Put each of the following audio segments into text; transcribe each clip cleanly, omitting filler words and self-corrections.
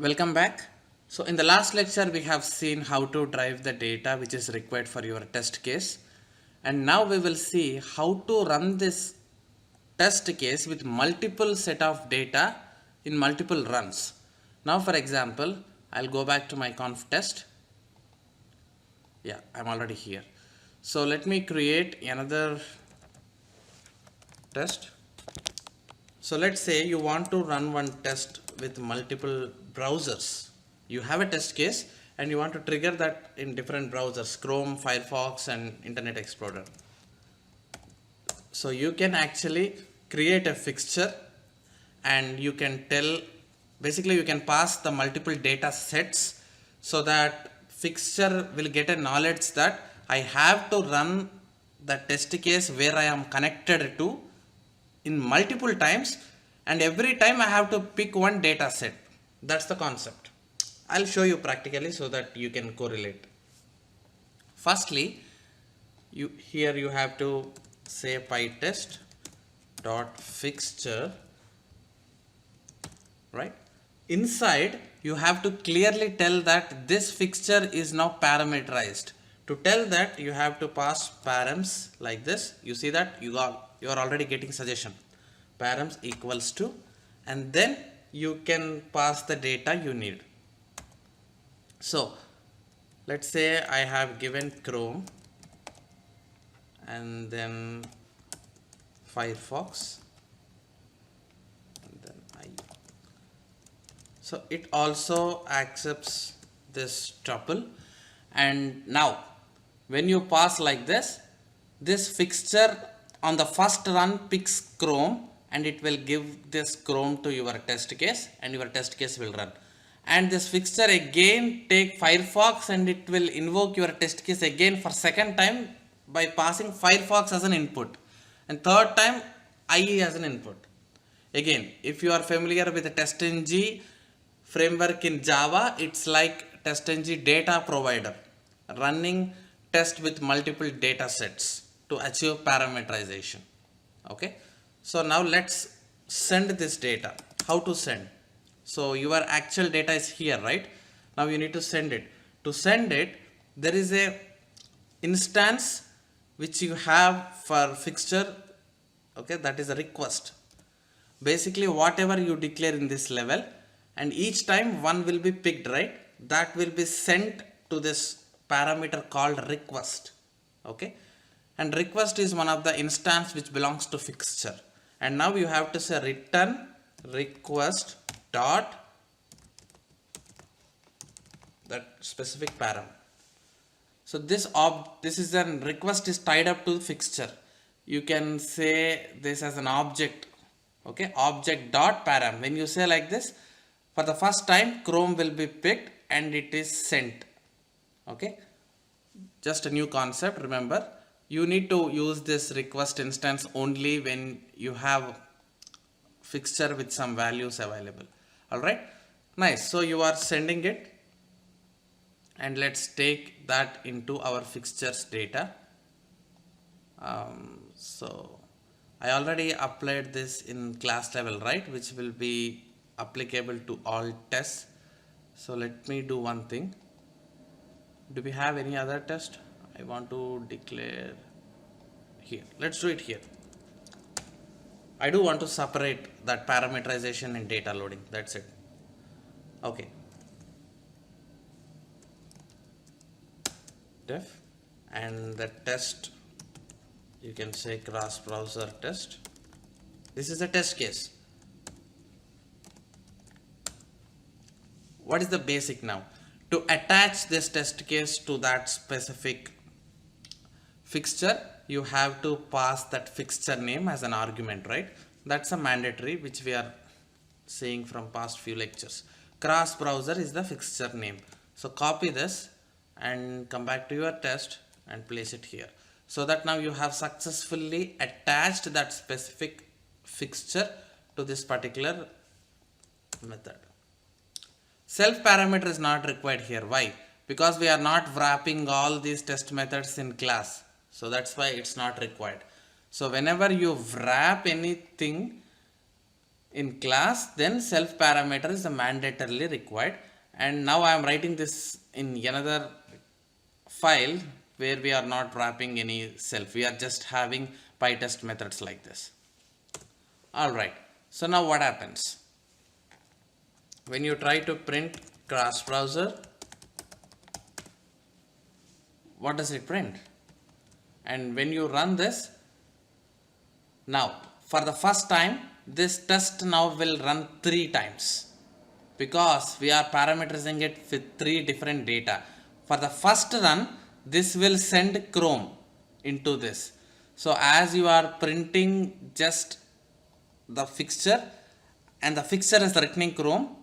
Welcome back. So in the last lecture we have seen how to drive the data which is required for your test case, and now we will see how to run this test case with multiple set of data in multiple runs. Now for example, I'll go back to my conf test. Yeah, I'm already here. So let me create another test. So let's say you want to run one test with multiple browsers. You have a test case and you want to trigger that in different browsers, Chrome, Firefox and Internet Explorer. So you can actually create a fixture and you can tell, basically you can pass the multiple data sets so that fixture will get a knowledge that I have to run the test case where I am connected to in multiple times, and every time I have to pick one data set. That's the concept. I'll show you practically so that you can correlate. Firstly, here you have to say pytest dot fixture, right? Inside you have to clearly tell that this fixture is now parameterized. To tell that you have to pass params like this. You see that you are already getting suggestion. Params equals to, and then you can pass the data you need. So let's say I have given Chrome and then Firefox and then so it also accepts this tuple, and now when you pass like this fixture on the first run picks Chrome and it will give this Chrome to your test case and your test case will run. And this fixture again take Firefox and it will invoke your test case again for second time by passing Firefox as an input, and third time IE as an input. Again, if you are familiar with the TestNG framework in Java, it's like TestNG data provider running test with multiple data sets to achieve parameterization. Okay, so now let's send this data. How to send? So your actual data is here, right? Now you need to send it. To send it, there is a instance which you have for fixture. Okay, that is a request. Basically whatever you declare in this level, and each time one will be picked, right? That will be sent to this parameter called request. Okay, and request is one of the instance which belongs to fixture. And now you have to say return request dot that specific param. So this is an request is tied up to fixture. You can say this as an object. Okay, object dot param. When you say like this, for the first time Chrome will be picked and it is sent. Okay, just a new concept. Remember, you need to use this request instance only when you have fixture with some values available. All right, nice. So you are sending it, and let's take that into our fixtures data. So I already applied this in class level, right, which will be applicable to all tests. So let me do one thing. Do we have any other test? I want to declare here. Let's do it here. I do want to separate that parameterization and data loading. That's it. Okay. Def, and the test, you can say cross browser test. This is a test case. What is the basic now? To attach this test case to that specific fixture, you have to pass that fixture name as an argument, right? That's a mandatory which we are seeing from past few lectures. Cross browser is the fixture name. So copy this and come back to your test and place it here, so that now you have successfully attached that specific fixture to this particular method. Self parameter is not required here. Why? Because we are not wrapping all these test methods in class, so that's why it's not required. So whenever you wrap anything in class, then self parameter is the mandatorily required. And now I am writing this in another file where we are not wrapping any self, we are just having PyTest methods like this. Alright, so now what happens when you try to print cross browser? What does it print? And when you run this, now for the first time this test now will run 3 times, because we are parameterizing it with 3 different data. For the first run, this will send Chrome into this. So as you are printing just the fixture, and the fixture is written in Chrome,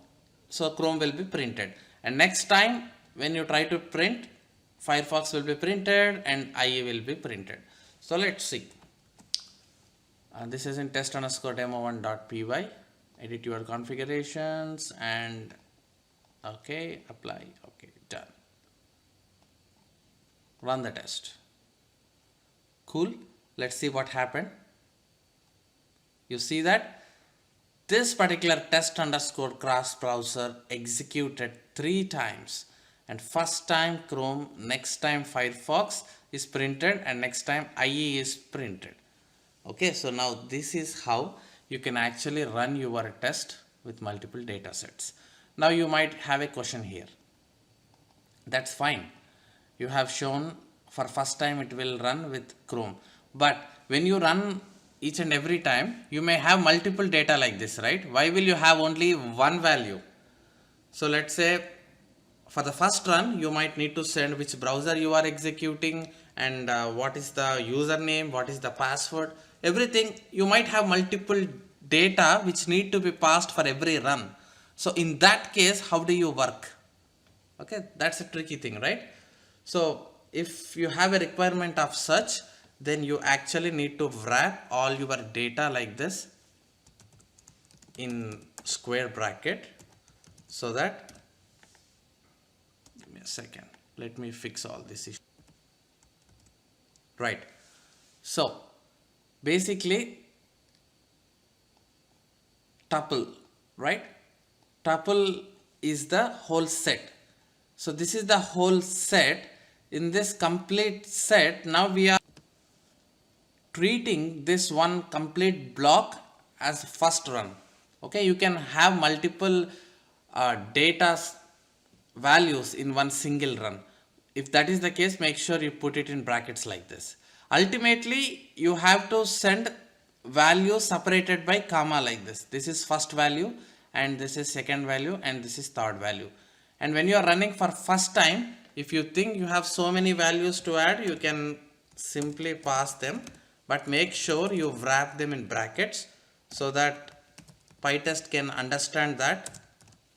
so Chrome will be printed. And next time when you try to print, Firefox will be printed and IE will be printed. So let's see. This is in test_demo1.py. Edit your configurations and okay, apply, okay, done. Run the test. Cool. Let's see what happened. You see that this particular test_cross browser executed 3 times, and first time Chrome, next time Firefox is printed, and next time IE is printed. Okay, so now this is how you can actually run your test with multiple data sets. Now you might have a question here. That's fine. You have shown for first time it will run with Chrome, but when you run each and every time, you may have multiple data like this, right? Why will you have only one value? So let's say for the first run, you might need to send which browser you are executing, and what is the username, what is the password, everything. You might have multiple data which need to be passed for every run. So in that case, how do you work? Okay, that's a tricky thing, right? So if you have a requirement of such, then you actually need to wrap all your data like this in square bracket, so that, give me a second, let me fix all this issue. Right, so basically tuple, right? Tuple is the whole set. So this is the whole set. In this complete set, now we are treating this one complete block as first run. Okay, you can have multiple data values in one single run. If that is the case, make sure you put it in brackets like this. Ultimately, you have to send values separated by comma like this. This is first value, and this is second value, and this is third value. And when you are running for first time, if you think you have so many values to add, you can simply pass them, but make sure you wrap them in brackets so that PyTest can understand that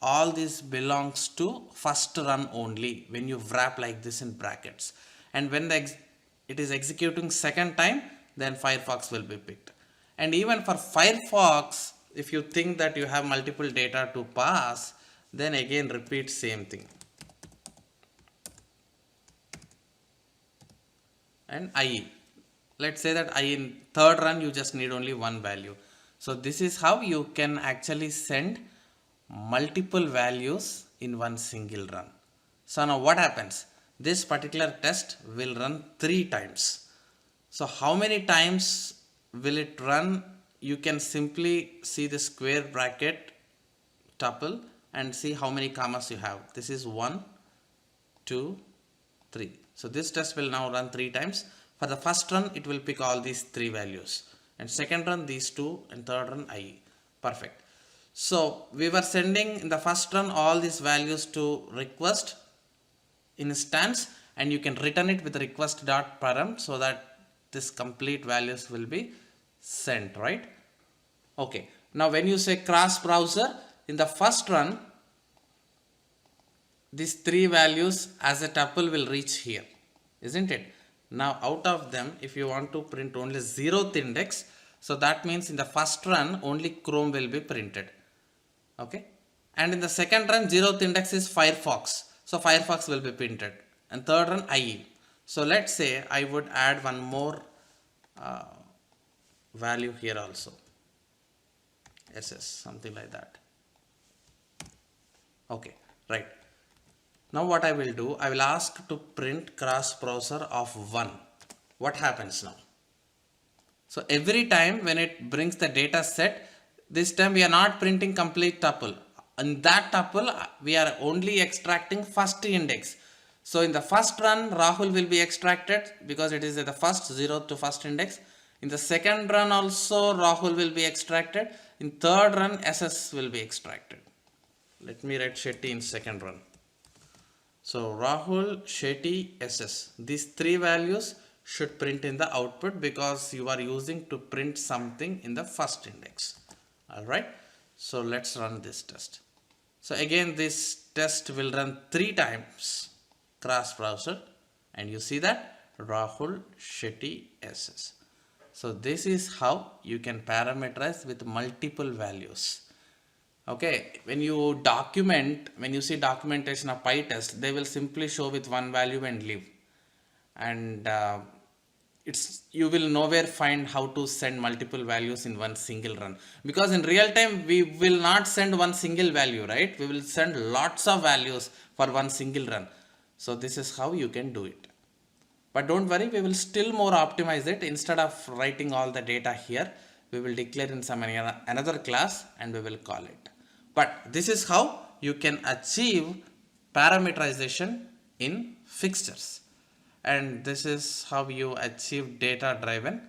all this belongs to first run only when you wrap like this in brackets. And when it is executing second time, then Firefox will be picked. And even for Firefox, if you think that you have multiple data to pass, then again repeat same thing. And IE, let's say that IE in third run you just need only one value. So this is how you can actually send multiple values in one single run. So now what happens? This particular test will run 3 times. So how many times will it run? You can simply see the square bracket tuple and see how many commas you have. This is 1, 2, 3. So this test will now run 3 times. For the first run, it will pick all these 3 values. And second run, these 2, and third run, IE. Perfect. So we were sending in the first run all these values to request instance, and you can return it with request.param so that this complete values will be sent, right? Okay. Now when you say cross browser, in the first run, these 3 values as a tuple will reach here, isn't it? Now out of them, if you want to print only 0th index, so that means in the first run only Chrome will be printed. Okay, and in the second run 0th index is Firefox, so Firefox will be printed, and third run IE. So let's say I would add one more value here also. SS, something like that. Okay, right. Now what I will do, I will ask to print cross browser of 1. What happens now? So every time when it brings the data set, this time we are not printing complete tuple. In that tuple, we are only extracting first index. So in the first run, Rahul will be extracted because it is the first 0th to first index. In the second run also, Rahul will be extracted. In third run, SS will be extracted. Let me write Shetty in second run. So Rahul, Shetty, SS. These 3 values should print in the output because you are using to print something in the first index. Alright. So let's run this test. So again this test will run 3 times cross browser and you see that Rahul, Shetty, SS. So this is how you can parameterize with multiple values. Okay, when you see documentation of PyTest, they will simply show with one value and leave. And you will nowhere find how to send multiple values in one single run. Because in real time, we will not send one single value, right? We will send lots of values for one single run. So this is how you can do it. But don't worry, we will still more optimize it. Instead of writing all the data here, we will declare in some another class and we will call it. But this is how you can achieve parameterization in fixtures. And this is how you achieve data driven.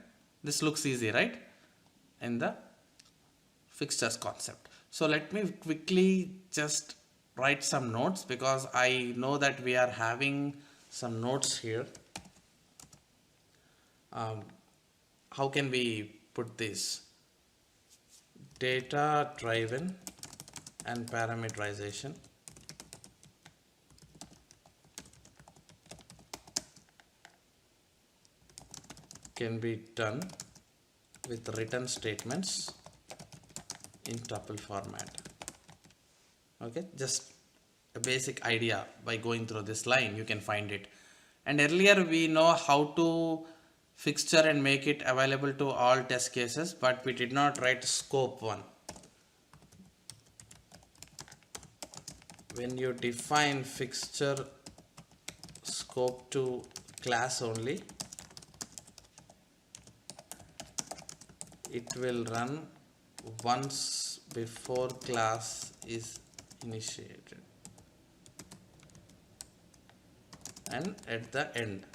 This looks easy, right? In the fixtures concept. So let me quickly just write some notes because I know that we are having some notes here. How can we put this? Data driven and parameterization can be done with written statements in tuple format. Okay, just a basic idea. By going through this line you can find it. And earlier we know how to fixture and make it available to all test cases, but we did not write scope 1. When you define fixture scope to class only, it will run once before class is initiated and at the end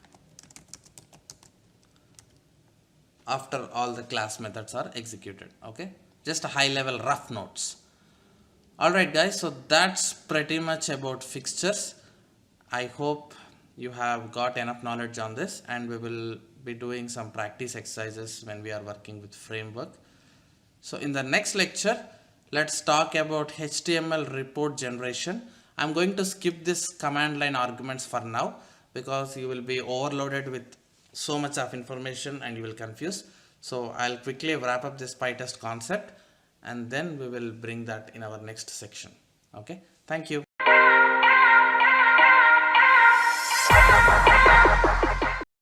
after all the class methods are executed. Okay, just a high level rough notes. Alright guys, so that's pretty much about fixtures. I hope you have got enough knowledge on this, and we will be doing some practice exercises when we are working with framework. So in the next lecture, let's talk about HTML report generation. I'm going to skip this command line arguments for now because you will be overloaded with so much of information and you will confuse. So I'll quickly wrap up this PyTest concept and then we will bring that in our next section. Okay, thank you.